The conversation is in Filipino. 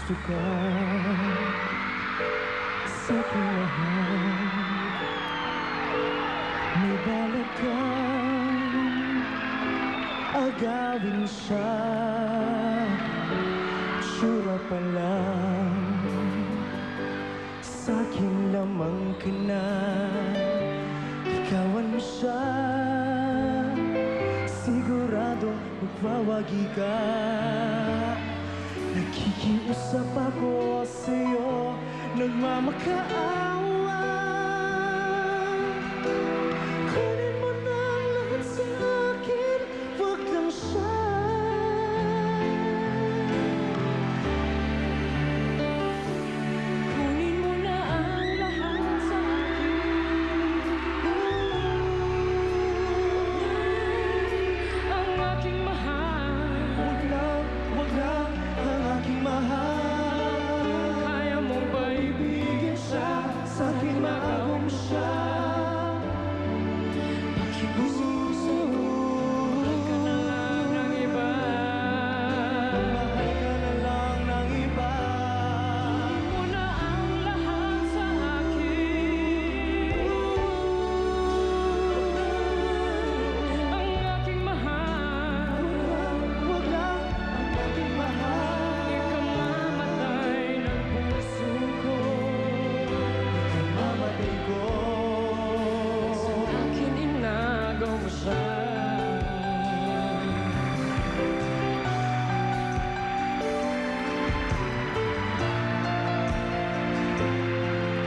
gusto ka sa aking mahal. May balak kang agawin siya, tsura pa lang sa'kin lamang ka na. Ikawan mo siya, sigurado magwawagi ka. Nakikiusap ako sa'yo, nagmamakaawa.